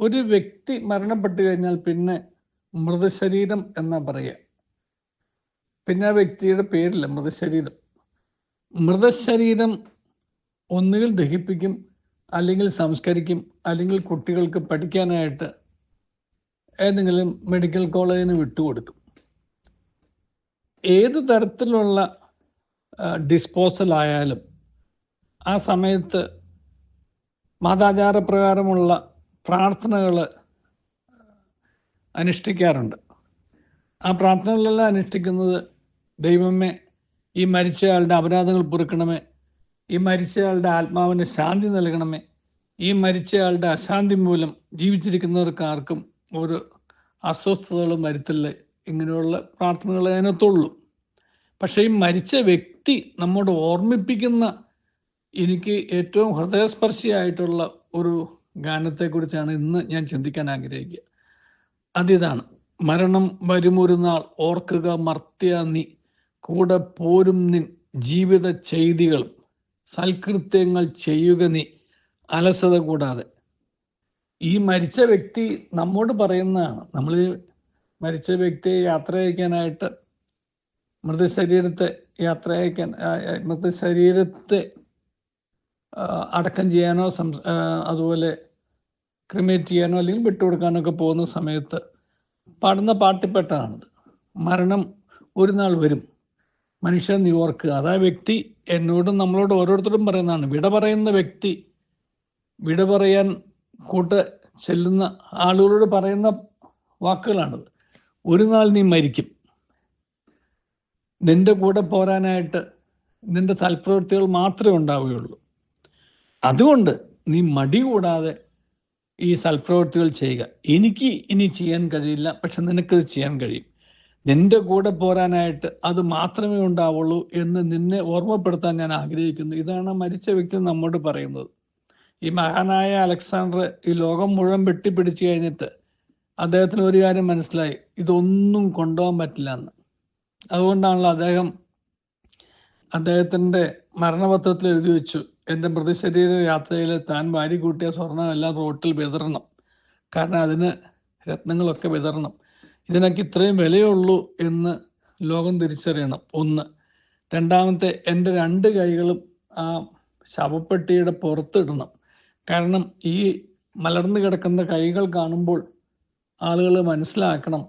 ഒരു വ്യക്തി മരണപ്പെട്ടു കഴിഞ്ഞാൽ പിന്നെ മൃതശരീരം എന്നാ പറയുക. പിന്നെ ആ വ്യക്തിയുടെ പേരില്ല, മൃതശരീരം. മൃതശരീരം ഒന്നുകിൽ ദഹിപ്പിക്കും, അല്ലെങ്കിൽ സംസ്കരിക്കും, അല്ലെങ്കിൽ കുട്ടികൾക്ക് പഠിക്കാനായിട്ട് ഏതെങ്കിലും മെഡിക്കൽ കോളേജിന് വിട്ടുകൊടുക്കും. ഏത് തരത്തിലുള്ള ഡിസ്പോസൽ ആയാലും ആ സമയത്ത് മതാചാരപ്രകാരമുള്ള പ്രാർത്ഥനകൾ അനുഷ്ഠിക്കാറുണ്ട്. ആ പ്രാർത്ഥനകളെല്ലാം അനുഷ്ഠിക്കുന്നത്, ദൈവമേ ഈ മരിച്ചയാളുടെ അപരാധങ്ങൾ പൊറുക്കണമേ, ഈ മരിച്ചയാളുടെ ആത്മാവിന് ശാന്തി നൽകണമേ, ഈ മരിച്ചയാളുടെ അശാന്തി മൂലം ജീവിച്ചിരിക്കുന്നവർക്ക് ആർക്കും ഒരു അസ്വസ്ഥതകളും വരുത്തില്ല, ഇങ്ങനെയുള്ള പ്രാർത്ഥനകൾ അതിനകത്തുള്ളൂ. പക്ഷേ ഈ മരിച്ച വ്യക്തി നമ്മോട് ഓർമ്മിപ്പിക്കുന്ന, എനിക്ക് ഏറ്റവും ഹൃദയസ്പർശിയായിട്ടുള്ള ഒരു ഗാനത്തെക്കുറിച്ചാണ് ഇന്ന് ഞാൻ ചിന്തിക്കാൻ ആഗ്രഹിക്കുക. അതിതാണ്: മരണം വരുമൊരു നാൾ ഓർക്കുക മർത്യ നീ, കൂടെ പോരും നിൻ ജീവിത ചെയ്തികളും, സൽകൃത്യങ്ങൾ ചെയ്യുക നീ അലസത കൂടാതെ. ഈ മരിച്ച വ്യക്തി നമ്മോട് പറയുന്നതാണ്. നമ്മൾ മരിച്ച വ്യക്തിയെ യാത്ര അയക്കാനായിട്ട്, മൃതശരീരത്തെ അടക്കം ചെയ്യാനോ അതുപോലെ ക്രിമേറ്റ് ചെയ്യാനോ അല്ലെങ്കിൽ വിട്ടുകൊടുക്കാനോ ഒക്കെ പോകുന്ന സമയത്ത് പാടുന്ന പാട്ടിൽപ്പെട്ടതാണിത്. മരണം ഒരു നാൾ വരും, മനുഷ്യൻ നീ ഓർക്കുക. അതാ വ്യക്തി എന്നോടും നമ്മളോട് ഓരോരുത്തരും പറയുന്നതാണ്. വിട പറയുന്ന വ്യക്തി വിട പറയാൻ ചെല്ലുന്ന ആളുകളോട് പറയുന്ന വാക്കുകളാണിത്. ഒരു നാൾ നീ മരിക്കും, നിന്റെ കൂടെ പോരാനായിട്ട് നിന്റെ സൽപ്രവൃത്തികൾ മാത്രമേ ഉണ്ടാവുകയുള്ളൂ. അതുകൊണ്ട് നീ മടി കൂടാതെ ഈ സൽപ്രവൃത്തികൾ ചെയ്യുക. എനിക്ക് ഇനി ചെയ്യാൻ കഴിയില്ല, പക്ഷെ നിനക്കത് ചെയ്യാൻ കഴിയും. നിന്റെ കൂടെ പോരാനായിട്ട് അത് മാത്രമേ ഉണ്ടാവുള്ളൂ എന്ന് നിന്നെ ഓർമ്മപ്പെടുത്താൻ ഞാൻ ആഗ്രഹിക്കുന്നു. ഇതാണ് മരിച്ച വ്യക്തി നമ്മോട് പറയുന്നത്. ഈ മഹാനായ അലക്സാണ്ടർ ഈ ലോകം മുഴുവൻ വെട്ടിപ്പിടിച്ചു കഴിഞ്ഞിട്ട് അദ്ദേഹത്തിന് ഒരു കാര്യം മനസ്സിലായി: ഇതൊന്നും കൊണ്ടുപോകാൻ പറ്റില്ല എന്ന്. അതുകൊണ്ടാണല്ലോ അദ്ദേഹത്തിൻ്റെ മരണപത്രത്തിൽ എഴുതി വെച്ചു, എൻ്റെ മൃതശരീര യാത്രയിൽ താൻ വാരിക്കൂട്ടിയ സ്വർണ്ണം എല്ലാം റോട്ടിൽ വിതറണം, കാരണം അതിന് രത്നങ്ങളൊക്കെ വിതറണം. ഇതിനൊക്കെ ഇത്രയും വിലയുള്ളൂ എന്ന് ലോകം തിരിച്ചറിയണം. ഒന്ന്. രണ്ടാമത്തെ, എൻ്റെ 2 കൈകളും ആ ശവപ്പെട്ടിയുടെ പുറത്തിടണം. കാരണം ഈ മലർന്നു കിടക്കുന്ന കൈകൾ കാണുമ്പോൾ ആളുകൾ മനസ്സിലാക്കണം,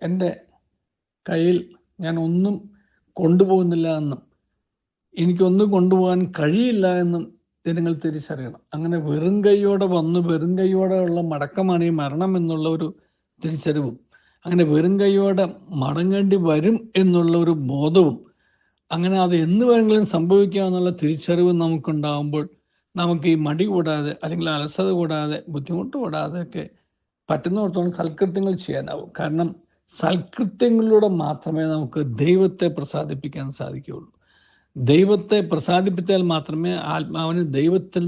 എൻ്റെ കയ്യിൽ ഞാൻ ഒന്നും കൊണ്ടുപോകുന്നില്ല എന്നും എനിക്കൊന്നും കൊണ്ടുപോകാൻ കഴിയില്ല എന്നും ജനങ്ങൾ തിരിച്ചറിയണം. അങ്ങനെ വെറും കൈയോടെ വന്ന് വെറും കൈയോടെ ഉള്ള മടക്കമാണ് ഈ മരണം എന്നുള്ള ഒരു തിരിച്ചറിവും, അങ്ങനെ വെറും കൈയോടെ മടങ്ങേണ്ടി വരും എന്നുള്ള ഒരു ബോധവും, അങ്ങനെ അത് എന്ന് വേണമെങ്കിലും സംഭവിക്കാമെന്നുള്ള തിരിച്ചറിവും നമുക്കുണ്ടാകുമ്പോൾ നമുക്ക് ഈ മടി കൂടാതെ അല്ലെങ്കിൽ അലസത കൂടാതെ ബുദ്ധിമുട്ട് കൂടാതെ ഒക്കെ പറ്റുന്നിടത്തോളം സൽകൃത്യങ്ങൾ ചെയ്യാനാവും. കാരണം സൽകൃത്യങ്ങളിലൂടെ മാത്രമേ നമുക്ക് ദൈവത്തെ പ്രസാദിപ്പിക്കാൻ സാധിക്കുകയുള്ളൂ. ദൈവത്തെ പ്രസാദിപ്പിച്ചാൽ മാത്രമേ ആത്മാവിന് ദൈവത്തിൽ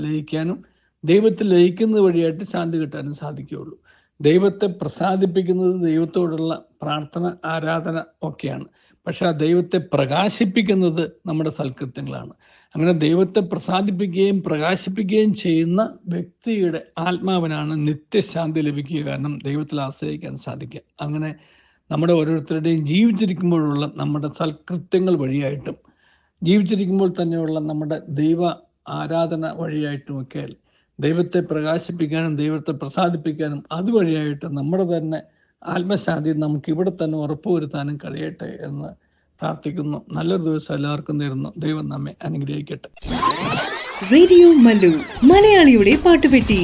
ലയിക്കാനും ദൈവത്തിൽ ലയിക്കുന്നത് വഴിയായിട്ട് ശാന്തി കിട്ടാനും സാധിക്കുകയുള്ളൂ. ദൈവത്തെ പ്രസാദിപ്പിക്കുന്നത് ദൈവത്തോടുള്ള പ്രാർത്ഥന, ആരാധന ഒക്കെയാണ്. പക്ഷെ ആ ദൈവത്തെ പ്രകാശിപ്പിക്കുന്നത് നമ്മുടെ സൽകൃത്യങ്ങളാണ്. അങ്ങനെ ദൈവത്തെ പ്രസാദിപ്പിക്കുകയും പ്രകാശിപ്പിക്കുകയും ചെയ്യുന്ന വ്യക്തിയുടെ ആത്മാവിനാണ് നിത്യശാന്തി ലഭിക്കുക. കാരണം ദൈവത്തിൽ ആശ്രയിക്കാൻ സാധിക്കുക. അങ്ങനെ നമ്മുടെ ഓരോരുത്തരുടെയും ജീവിച്ചിരിക്കുമ്പോഴുള്ള നമ്മുടെ സൽകൃത്യങ്ങൾ വഴിയായിട്ടും ജീവിച്ചിരിക്കുമ്പോൾ തന്നെയുള്ള നമ്മുടെ ദൈവ ആരാധന വഴിയായിട്ടുമൊക്കെ ദൈവത്തെ പ്രകാശിപ്പിക്കാനും ദൈവത്തെ പ്രസാദിപ്പിക്കാനും അതുവഴിയായിട്ട് നമ്മുടെ തന്നെ ആത്മശാന്തി നമുക്ക് ഇവിടെ തന്നെ ഉറപ്പുവരുത്താനും കഴിയട്ടെ എന്ന് പ്രാർത്ഥിക്കുന്നു. നല്ലൊരു ദിവസം എല്ലാവർക്കും നേരുന്നു. ദൈവം നമ്മെ അനുഗ്രഹിക്കട്ടെ. റേഡിയോ മല്ലു, മലയാളിയുടെ പാട്ടുപെട്ടി.